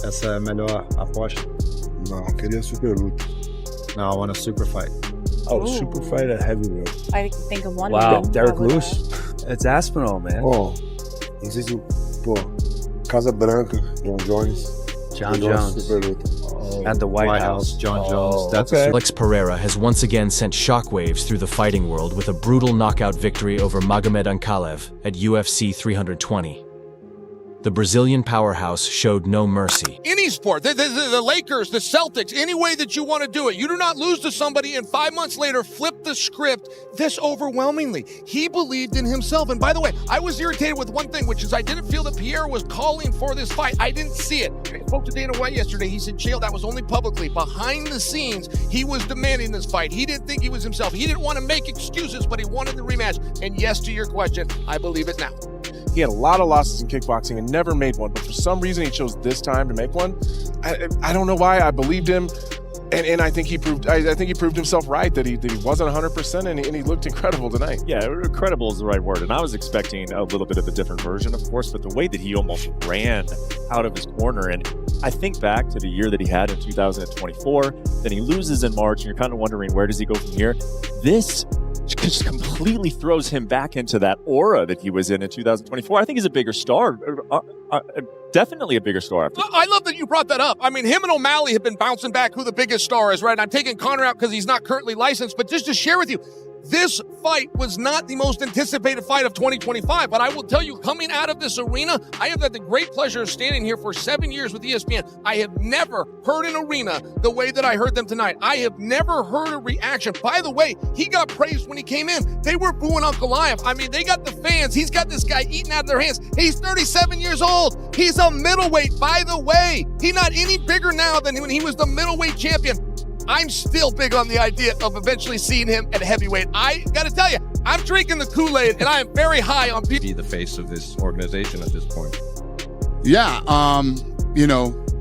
Essa é a melhor aposta. Não, queria super luta. No, I want a super fight. Oh, super fight at heavyweight. I can think of one. Wow, name. Derek That would, Lewis. It's Aspinall, man. Não sei se, Casa Branca, Jon Jones. Jon Jones. Super luta. At the White House. Jon Jones. That's okay. Alex Pereira has once again sent shockwaves through the fighting world with a brutal knockout victory over Magomed Ankalaev at UFC 320. The Brazilian powerhouse showed no mercy. Any sport, the Lakers, the Celtics, any way that you want to do it. You do not lose to somebody and 5 months later flip the script this overwhelmingly. He believed in himself. And by the way, I was irritated with one thing, which is I didn't feel that Pereira was calling for this fight. I didn't see it. I spoke to Dana White yesterday. He said, Chael, that was only publicly. Behind the scenes, he was demanding this fight. He didn't think he was himself. He didn't want to make excuses, but he wanted the rematch. And yes, to your question, I believe it now. He had a lot of losses in kickboxing and never made one, but for some reason he chose this time to make one. I don't know why. I believed him, and I think he proved. I think he proved himself right that he wasn't 100%, and he looked incredible tonight. Yeah, incredible is the right word. And I was expecting a little bit of a different version, of course, but the way that he almost ran out of his corner, and I think back to the year that he had in 2024, then he loses in March, and you're kind of wondering, where does he go from here? This just completely throws him back into that aura that he was in 2024. I think he's a bigger star. Definitely a bigger star. I love that you brought that up. I mean, him and O'Malley have been bouncing back who the biggest star is, right? And I'm taking Conor out because he's not currently licensed, but just to share with you, this fight was not the most anticipated fight of 2025, but I will tell you, coming out of this arena, I have had the great pleasure of standing here for 7 years with ESPN. I have never heard an arena the way that I heard them tonight. I have never heard a reaction. By the way, he got praised when he came in. They were booing Uncle Lion. I mean, they got the fans. He's got this guy eating out of their hands. He's 37 years old. He's a middleweight, by the way. He's not any bigger now than when he was the middleweight champion. I'm still big on the idea of eventually seeing him at heavyweight. I got to tell you, I'm drinking the Kool-Aid, and I am very high on people. Be the face of this organization at this point. Yeah,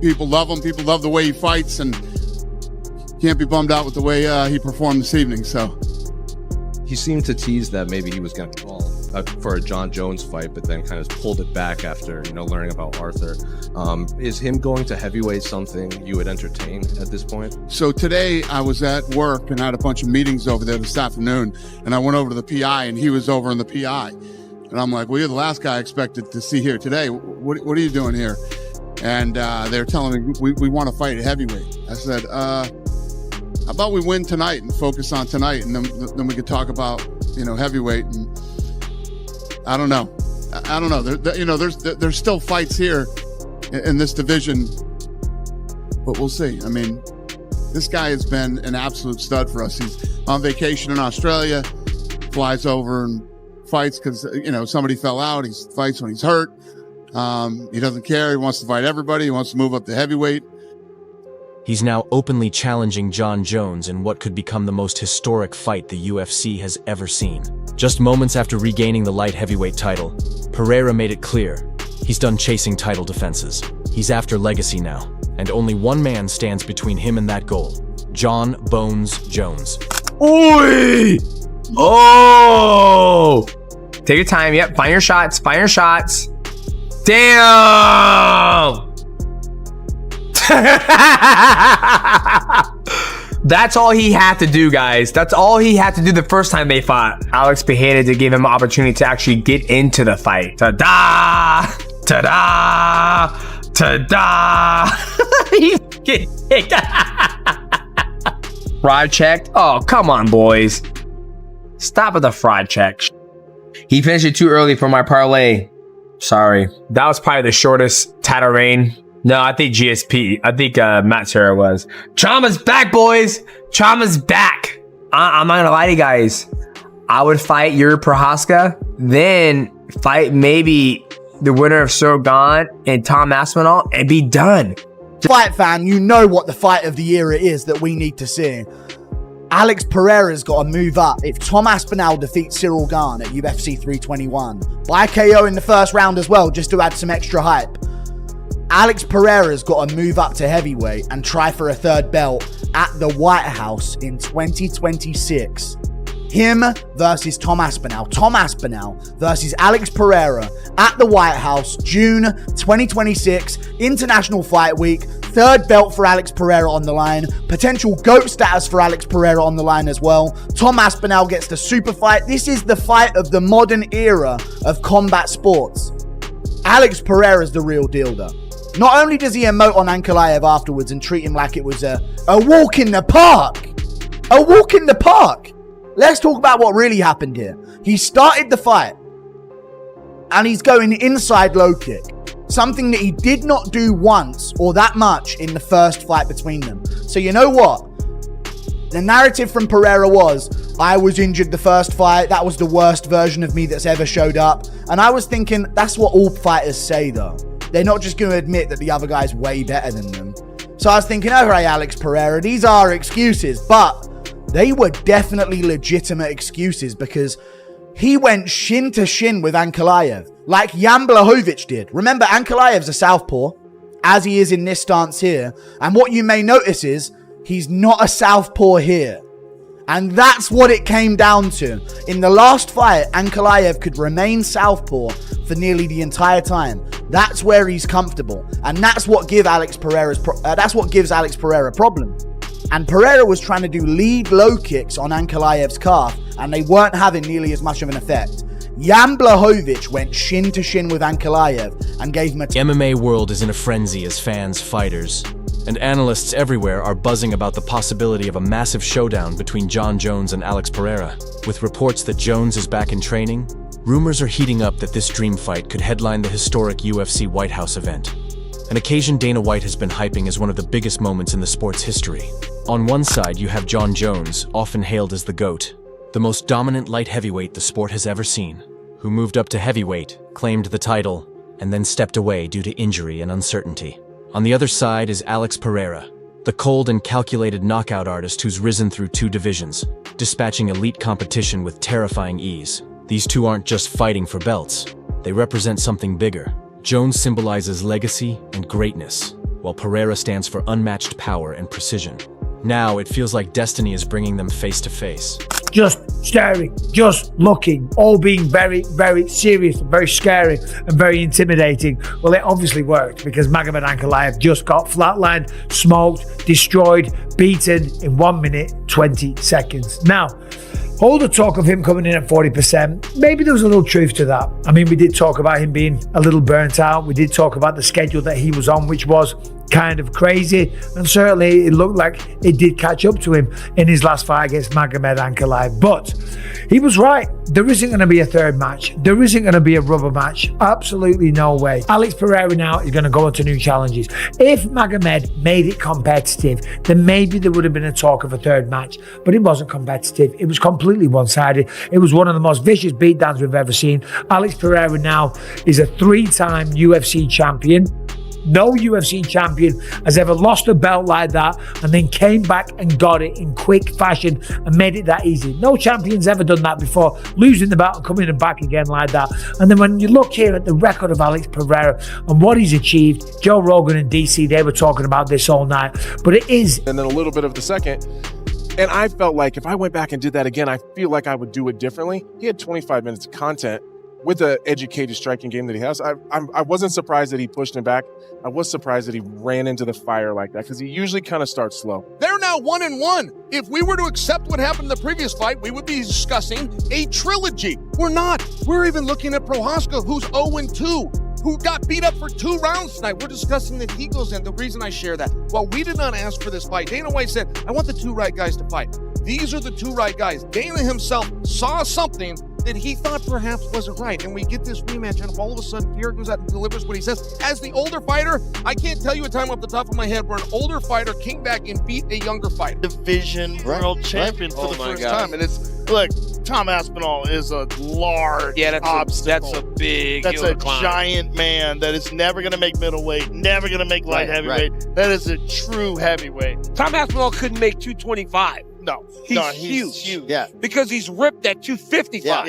people love him. People love the way he fights, and can't be bummed out with the way he performed this evening. So He seemed to tease that maybe he was going to call for a Jon Jones fight, but then kind of pulled it back after, learning about Arthur. Is him going to heavyweight something you would entertain at this point? So today I was at work and had a bunch of meetings over there this afternoon, and I went over to the PI, and he was over in the PI. And I'm like, well, you're the last guy I expected to see here today. What are you doing here? And they're telling me we want to fight at heavyweight. I said, how about we win tonight and focus on tonight, and then we could talk about, heavyweight. And I don't know. There's still fights here in this division, but we'll see. I mean, this guy has been an absolute stud for us. He's on vacation in Australia, flies over and fights because, somebody fell out. He fights when he's hurt. He doesn't care. He wants to fight everybody. He wants to move up to heavyweight. He's now openly challenging Jon Jones in what could become the most historic fight the UFC has ever seen. Just moments after regaining the light heavyweight title, Pereira made it clear he's done chasing title defenses. He's after legacy now, and only one man stands between him and that goal: Jon Bones Jones. Oi! Oh! Take your time. Yep. Find your shots. Damn! That's all he had to do, guys. That's all he had to do the first time they fought. Alex Pereira to give him an opportunity to actually get into the fight. Ta-da! Ta-da! Ta-da! He's getting kicked. Fraud checked? Oh, come on, boys. Stop with the fraud check. He finished it too early for my parlay. Sorry. That was probably the shortest title reign. No, I think GSP. I think Matt Serra was. Chama's back, boys. Chama's back. I'm not gonna lie to you guys. I would fight Yuri Prohaska, then fight maybe the winner of Sorgan and Tom Aspinall, and be done. Fight fan, you know what the fight of the year it is that we need to see. Alex Pereira's got to move up. If Tom Aspinall defeats Cyril Gane at UFC 321 by KO in the first round as well, just to add some extra hype, Alex Pereira's got to move up to heavyweight and try for a third belt at the White House in 2026. Him versus Tom Aspinall. Tom Aspinall versus Alex Pereira at the White House, June 2026, International Fight Week. Third belt for Alex Pereira on the line. Potential GOAT status for Alex Pereira on the line as well. Tom Aspinall gets the super fight. This is the fight of the modern era of combat sports. Alex Pereira's the real deal though. Not only does he emote on Ankalaev afterwards and treat him like it was a walk in the park. A walk in the park. Let's talk about what really happened here. He started the fight and he's going inside low kick. Something that he did not do once or that much in the first fight between them. So you know what? The narrative from Pereira was, I was injured the first fight. That was the worst version of me that's ever showed up. And I was thinking, that's what all fighters say though. They're not just going to admit that the other guy's way better than them. So I was thinking, all right, Alex Pereira, these are excuses, but they were definitely legitimate excuses because he went shin to shin with Ankalaev, like Jan Blachowicz did. Remember, Ankalaev's a southpaw, as he is in this stance here. And what you may notice is, he's not a southpaw here. And that's what it came down to. In the last fight, Ankalaev could remain southpaw for nearly the entire time. That's where he's comfortable. And that's what gives Alex Pereira problems. And Pereira was trying to do lead low kicks on Ankalaev's calf, and they weren't having nearly as much of an effect. Jan Blachowicz went shin to shin with Ankalaev and gave him a... The MMA world is in a frenzy as fans, fighters, and analysts everywhere are buzzing about the possibility of a massive showdown between Jon Jones and Alex Pereira. With reports that Jones is back in training, rumors are heating up that this dream fight could headline the historic UFC White House event. An occasion Dana White has been hyping as one of the biggest moments in the sport's history. On one side, you have Jon Jones, often hailed as the GOAT, the most dominant light heavyweight the sport has ever seen, who moved up to heavyweight, claimed the title, and then stepped away due to injury and uncertainty. On the other side is Alex Pereira, the cold and calculated knockout artist who's risen through 2 divisions, dispatching elite competition with terrifying ease. These two aren't just fighting for belts, they represent something bigger. Jones symbolizes legacy and greatness, while Pereira stands for unmatched power and precision. Now, it feels like destiny is bringing them face to face. Just staring, just looking, all being very, very serious, very scary and very intimidating. Well, it obviously worked because Magomed Ankalaev just got flatlined, smoked, destroyed, beaten in 1 minute, 20 seconds. Now, all the talk of him coming in at 40%, maybe there was a little truth to that. I mean, we did talk about him being a little burnt out. We did talk about the schedule that he was on, which was kind of crazy. And certainly it looked like it did catch up to him in his last fight against Magomed Ankalaev. But he was right. There isn't going to be a third match. There isn't going to be a rubber match. Absolutely no way. Alex Pereira now is going to go into new challenges. If Magomed made it competitive, then maybe there would have been a talk of a third match. But it wasn't competitive. It was completely one-sided. It was one of the most vicious beatdowns we've ever seen. Alex Pereira now is a 3-time UFC champion. No UFC champion has ever lost a belt like that and then came back and got it in quick fashion and made it that easy. No champion's ever done that before, losing the belt and coming back again like that. And then when you look here at the record of Alex Pereira and what he's achieved, Joe Rogan and DC, they were talking about this all night. But it is... And then a little bit of the second. And I felt like if I went back and did that again, I feel like I would do it differently. He had 25 minutes of content with the educated striking game that he has. I wasn't surprised that he pushed him back. I was surprised that he ran into the fire like that because he usually kind of starts slow. They're now 1-1. If we were to accept what happened in the previous fight, we would be discussing a trilogy. We're not. We're even looking at Prohaska, who's 0-2, who got beat up for 2 rounds tonight. We're discussing that he goes in. The reason I share that, well, we did not ask for this fight. Dana White said, I want the 2 right guys to fight. These are the 2 right guys. Dana himself saw something that he thought perhaps wasn't right. And we get this rematch, and all of a sudden, Pereira goes out and delivers what he says. As the older fighter, I can't tell you a time off the top of my head where an older fighter came back and beat a younger fighter. Division world champion for the first time. And it's, look, Tom Aspinall is a large obstacle. That's a big That's a giant man that is never going to make middleweight, never going to make light heavyweight. Right. That is a true heavyweight. Tom Aspinall couldn't make 225. No. He's huge. Yeah. Because he's ripped at 255.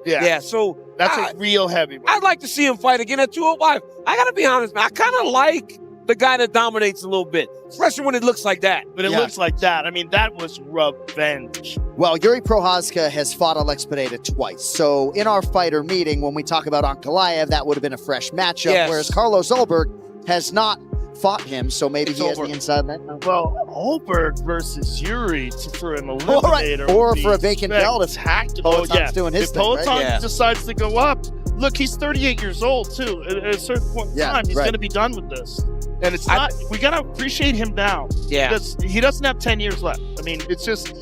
Yeah. So that's a real heavyweight. I'd like to see him fight again at 205. I got to be honest, man. I kind of like the guy that dominates a little bit, especially when it looks like that. But it looks like that. I mean, that was revenge. Well, Yuri Prochazka has fought Alex Pereira twice. So in our fighter meeting, when we talk about Ankalaev, that would have been a fresh matchup, Yes. whereas Carlos Ulberg has not fought him, so maybe he has the inside net. Well, Ulberg versus Yuri for an eliminator. Or for a vacant belt if Peloton's doing his if thing, right? Peloton decides to go up, look, he's 38 years old too. At a certain point in time, he's going to be done with this. And it's not. We got to appreciate him now. Yeah. Because he doesn't have 10 years left. I mean, it's just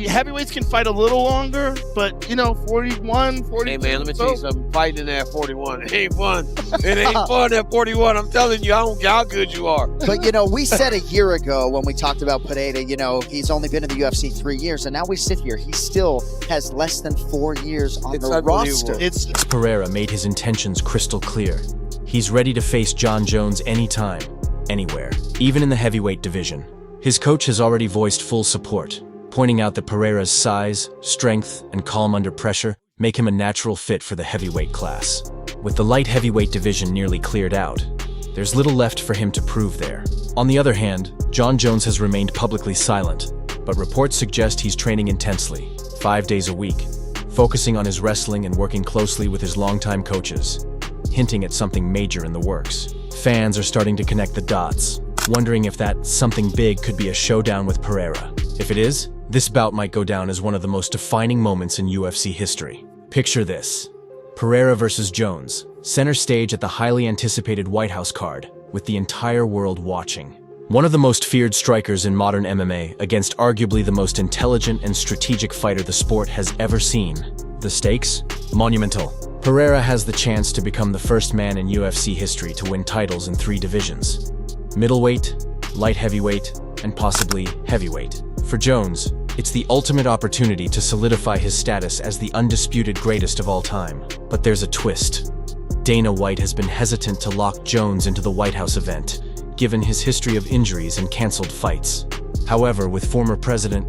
heavyweights can fight a little longer, but 41, 42. Hey man, let me tell you something. Fighting in that 41, it ain't fun. It ain't fun at 41. I'm telling you, I don't care how good you are. But we said a year ago when we talked about Pereira, he's only been in the UFC 3 years, and now we sit here. He still has less than 4 years on the roster. Pereira made his intentions crystal clear. He's ready to face Jon Jones anytime, anywhere, even in the heavyweight division. His coach has already voiced full support, pointing out that Pereira's size, strength, and calm under pressure make him a natural fit for the heavyweight class. With the light heavyweight division nearly cleared out, there's little left for him to prove there. On the other hand, Jon Jones has remained publicly silent, but reports suggest he's training intensely, 5 days a week, focusing on his wrestling and working closely with his longtime coaches, hinting at something major in the works. Fans are starting to connect the dots, wondering if that something big could be a showdown with Pereira. If it is, this bout might go down as one of the most defining moments in UFC history. Picture this: Pereira versus Jones, center stage at the highly anticipated White House card, with the entire world watching. One of the most feared strikers in modern MMA against arguably the most intelligent and strategic fighter the sport has ever seen. The stakes? Monumental. Pereira has the chance to become the first man in UFC history to win titles in 3 divisions: middleweight, light heavyweight, and possibly heavyweight. For Jones, it's the ultimate opportunity to solidify his status as the undisputed greatest of all time. But there's a twist. Dana White has been hesitant to lock Jones into the White House event, given his history of injuries and canceled fights. However, with former President